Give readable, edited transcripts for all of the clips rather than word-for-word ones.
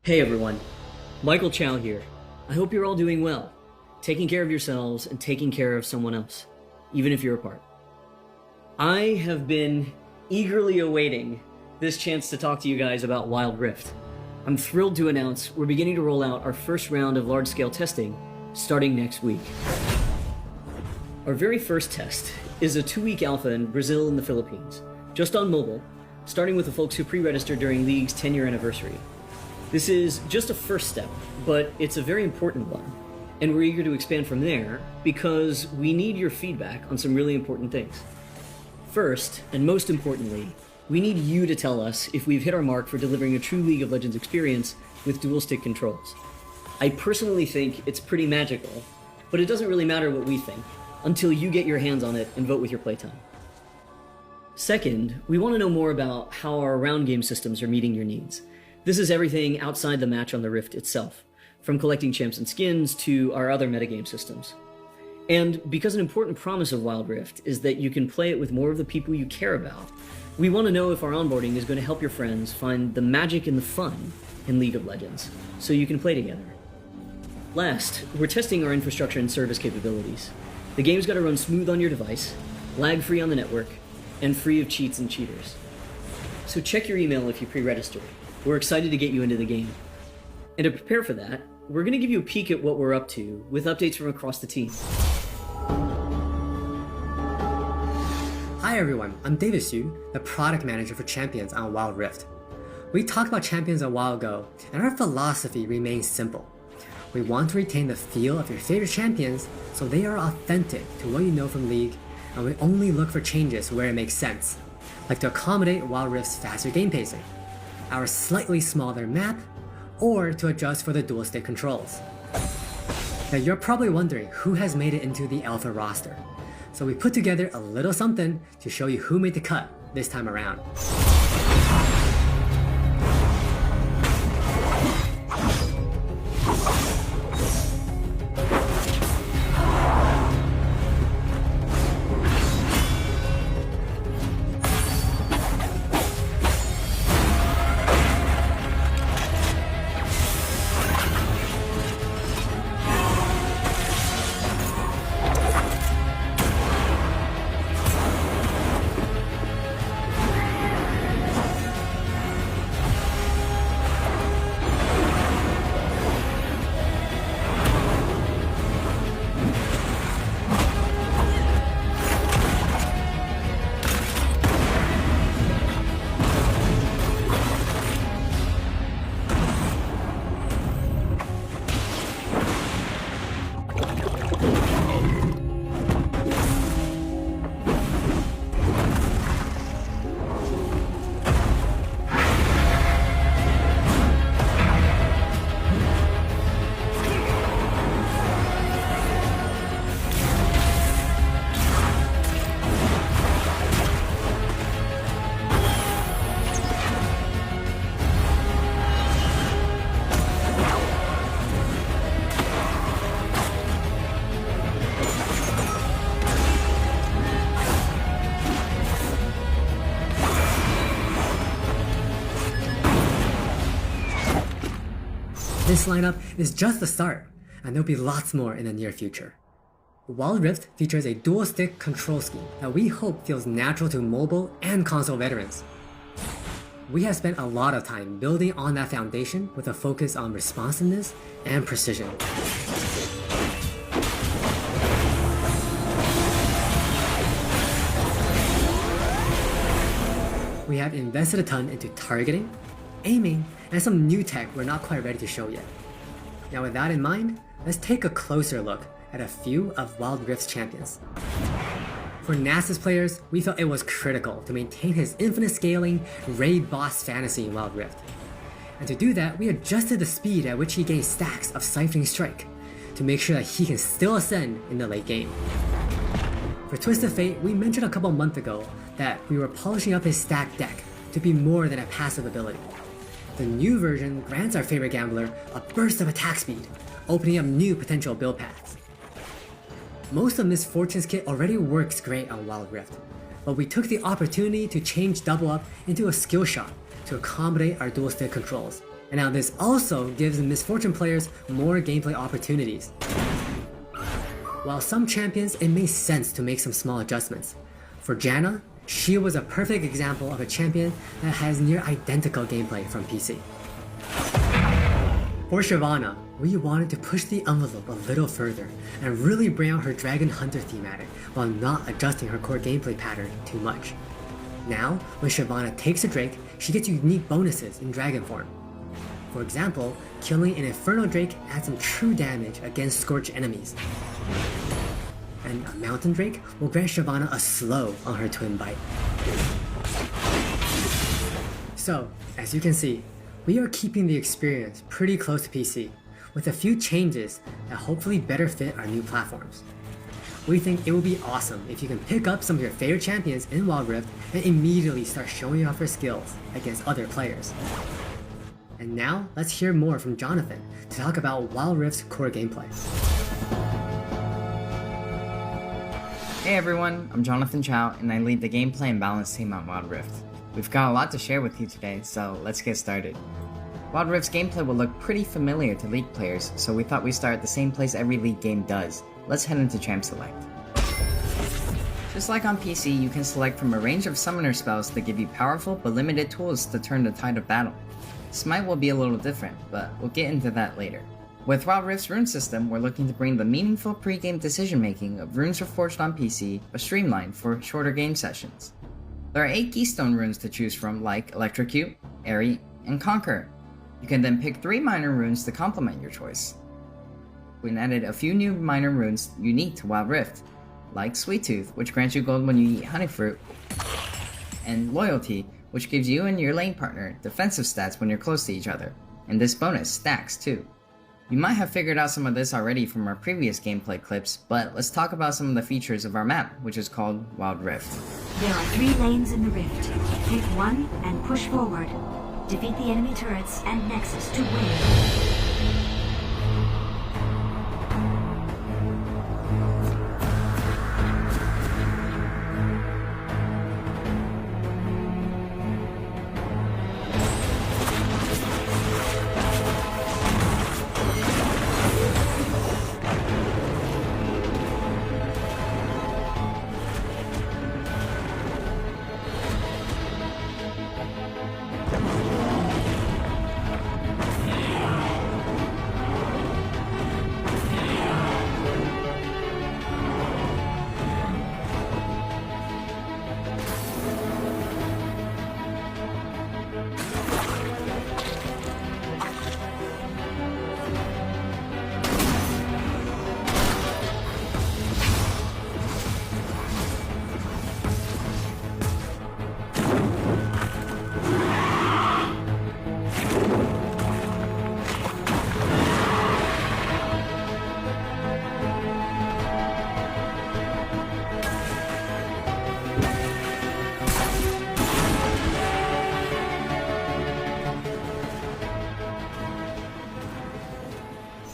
Hey everyone, Michael Chow here. I hope you're all doing well, taking care of yourselves and taking care of someone else, even if you're apart. I have been eagerly awaiting this chance to talk to you guys about wiLd Rift. I'm thrilled to announce we're beginning to roll out our first round of large-scale testing starting next week. Our very first test is a 2-week alpha in Brazil and the Philippines, just on mobile, starting with the folks who pre-registered during League's 10-year anniversary. This is just a first step, but it's a very important one, and we're eager to expand from there because we need your feedback on some really important things. First, and most importantly, we need you to tell us if we've hit our mark for delivering a true League of Legends experience with dual-stick controls. I personally think it's pretty magical, but it doesn't really matter what we think until you get your hands on it and vote with your playtime. Second, we want to know more about how our round game systems are meeting your needs. This is everything outside the match on the Rift itself, from collecting champs and skins to our other metagame systems. And because an important promise of wiLd Rift is that you can play it with more of the people you care about, we want to know if our onboarding is going to help your friends find the magic and the fun in League of Legends, so you can play together. Last, we're testing our infrastructure and service capabilities. The game's got to run smooth on your device, lag-free on the network, and free of cheats and cheaters. So check your email if you pre-registered. We're excited to get you into the game. And to prepare for that, we're going to give you a peek at what we're up to with updates from across the team. Hi everyone, I'm David Xu, the product manager for Champions on wiLd Rift. We talked about Champions a while ago, and our philosophy remains simple. We want to retain the feel of your favorite champions so they are authentic to what you know from League, and we only look for changes where it makes sense, like to accommodate wiLd Rift's faster game pacing, our slightly smaller map, or to adjust for the dual stick controls. Now you're probably wondering who has made it into the alpha roster, so we put together a little something to show you who made the cut this time around. This lineup is just the start, and there'll be lots more in the near future. wiLd Rift features a dual-stick control scheme that we hope feels natural to mobile and console veterans. We have spent a lot of time building on that foundation with a focus on responsiveness and precision. We have invested a ton into targeting, aiming, and some new tech we're not quite ready to show yet. Now with that in mind, let's take a closer look at a few of wiLd Rift's champions. For Nasus players, we felt it was critical to maintain his infinite scaling raid boss fantasy in wiLd Rift. And to do that, we adjusted the speed at which he gains stacks of Siphoning Strike to make sure that he can still ascend in the late game. For Twisted Fate, we mentioned a couple months ago that we were polishing up his stack deck to be more than a passive ability. The new version grants our favorite gambler a burst of attack speed, opening up new potential build paths. Most of Miss Fortune's kit already works great on wiLd Rift, but we took the opportunity to change Double Up into a skill shot to accommodate our dual stick controls. And now this also gives the Misfortune players more gameplay opportunities. While some champions, it makes sense to make some small adjustments. For Janna, she was a perfect example of a champion that has near identical gameplay from PC. For Shyvana, we wanted to push the envelope a little further and really bring out her Dragon Hunter thematic while not adjusting her core gameplay pattern too much. Now, when Shyvana takes a Drake, she gets unique bonuses in Dragon form. For example, killing an Inferno Drake adds some true damage against Scorch enemies. And a Mountain Drake will grant Shyvana a slow on her Twin Bite. So, as you can see, we are keeping the experience pretty close to PC, with a few changes that hopefully better fit our new platforms. We think it would be awesome if you can pick up some of your favorite champions in Wild Rift and immediately start showing off your skills against other players. And now, let's hear more from Jonathan to talk about Wild Rift's core gameplay. Hey everyone, I'm Jonathan Chow and I lead the gameplay and balance team on Wild Rift. We've got a lot to share with you today, so let's get started. Wild Rift's gameplay will look pretty familiar to League players, so we thought we'd start at the same place every League game does. Let's head into Champ Select. Just like on PC, you can select from a range of summoner spells that give you powerful but limited tools to turn the tide of battle. Smite will be a little different, but we'll get into that later. With Wild Rift's rune system, we're looking to bring the meaningful pre-game decision making of runes reforged on PC, but streamlined for shorter game sessions. There are 8 keystone runes to choose from, like Electrocute, Airy, and Conquer. You can then pick 3 minor runes to complement your choice. We added a few new minor runes unique to Wild Rift, like Sweet Tooth, which grants you gold when you eat honey fruit, and Loyalty, which gives you and your lane partner defensive stats when you're close to each other, and this bonus stacks too. You might have figured out some of this already from our previous gameplay clips, but let's talk about some of the features of our map, which is called Wild Rift. There are 3 lanes in the rift. Pick one and push forward. Defeat the enemy turrets and Nexus to win.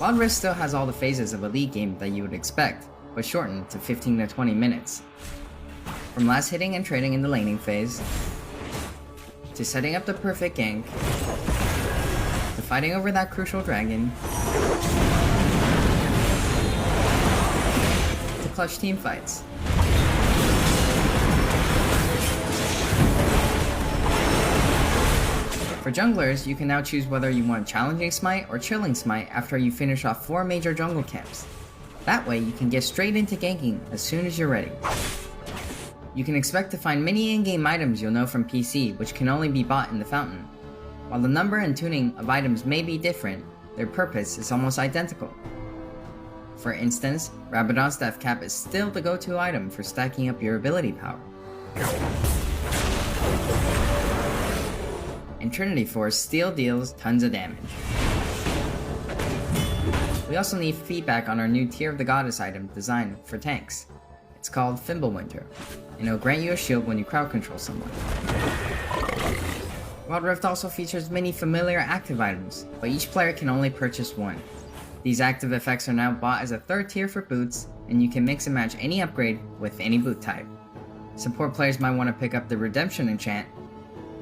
Wild Rift still has all the phases of a League game that you would expect, but shortened to 15 to 20 minutes. From last hitting and trading in the laning phase, to setting up the perfect gank, to fighting over that crucial dragon, to clutch team fights. For junglers, you can now choose whether you want Challenging Smite or Chilling Smite after you finish off 4 major jungle camps. That way you can get straight into ganking as soon as you're ready. You can expect to find many in-game items you'll know from PC which can only be bought in the fountain. While the number and tuning of items may be different, their purpose is almost identical. For instance, Rabadon's Death Cap is still the go-to item for stacking up your ability power. And Trinity Force still deals tons of damage. We also need feedback on our new Tear of the Goddess item designed for tanks. It's called Fimbulwinter, and it'll grant you a shield when you crowd control someone. Wild Rift also features many familiar active items, but each player can only purchase one. These active effects are now bought as a 3rd tier for boots, and you can mix and match any upgrade with any boot type. Support players might want to pick up the Redemption enchant,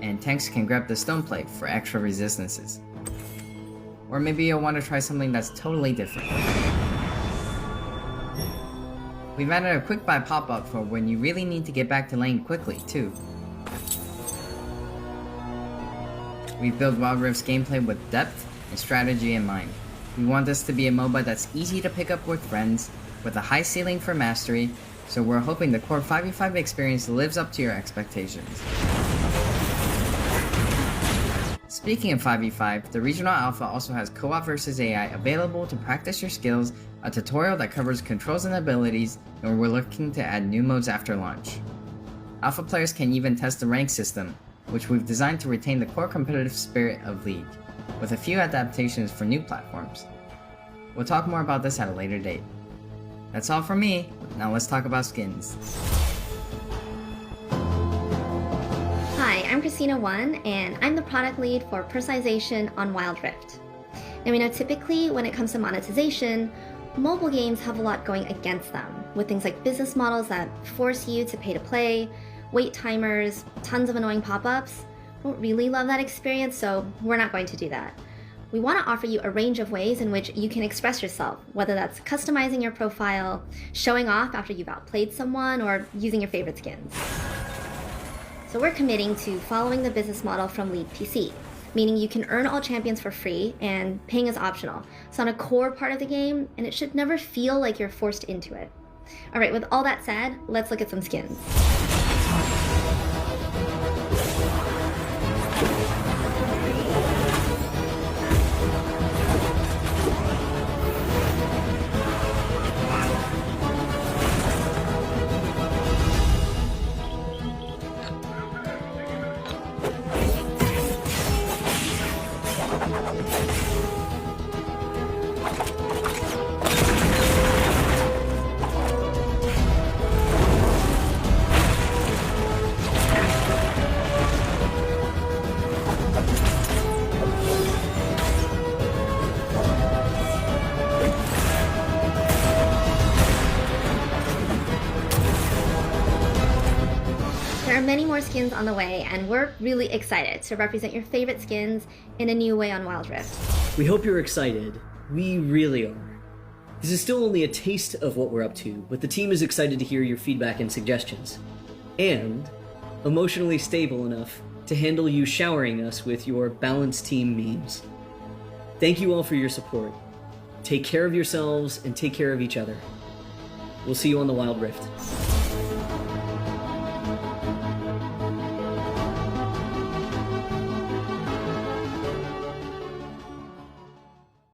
and tanks can grab the Stone Plate for extra resistances. Or maybe you'll want to try something that's totally different. We've added a quick buy pop-up for when you really need to get back to lane quickly, too. We've built Wild Rift's gameplay with depth and strategy in mind. We want this to be a MOBA that's easy to pick up with friends, with a high ceiling for mastery, so we're hoping the core 5v5 experience lives up to your expectations. Speaking of 5v5, the Regional Alpha also has co-op versus AI available to practice your skills, a tutorial that covers controls and abilities, and we're looking to add new modes after launch. Alpha players can even test the rank system, which we've designed to retain the core competitive spirit of League, with a few adaptations for new platforms. We'll talk more about this at a later date. That's all from me, now let's talk about skins. Hi, I'm Christina1, and I'm the product lead for personalization on Wild Rift. Now we know typically when it comes to monetization, mobile games have a lot going against them, with things like business models that force you to pay to play, wait timers, tons of annoying pop-ups. I don't really love that experience, so we're not going to do that. We want to offer you a range of ways in which you can express yourself, whether that's customizing your profile, showing off after you've outplayed someone, or using your favorite skins. So we're committing to following the business model from League PC, meaning you can earn all champions for free and paying is optional. It's not a core part of the game, and it should never feel like you're forced into it. All right, with all that said, let's look at some skins. There are many more skins on the way, and we're really excited to represent your favorite skins in a new way on Wild Rift. We hope you're excited. We really are. This is still only a taste of what we're up to, but the team is excited to hear your feedback and suggestions. And emotionally stable enough to handle you showering us with your balanced team memes. Thank you all for your support. Take care of yourselves and take care of each other. We'll see you on the Wild Rift.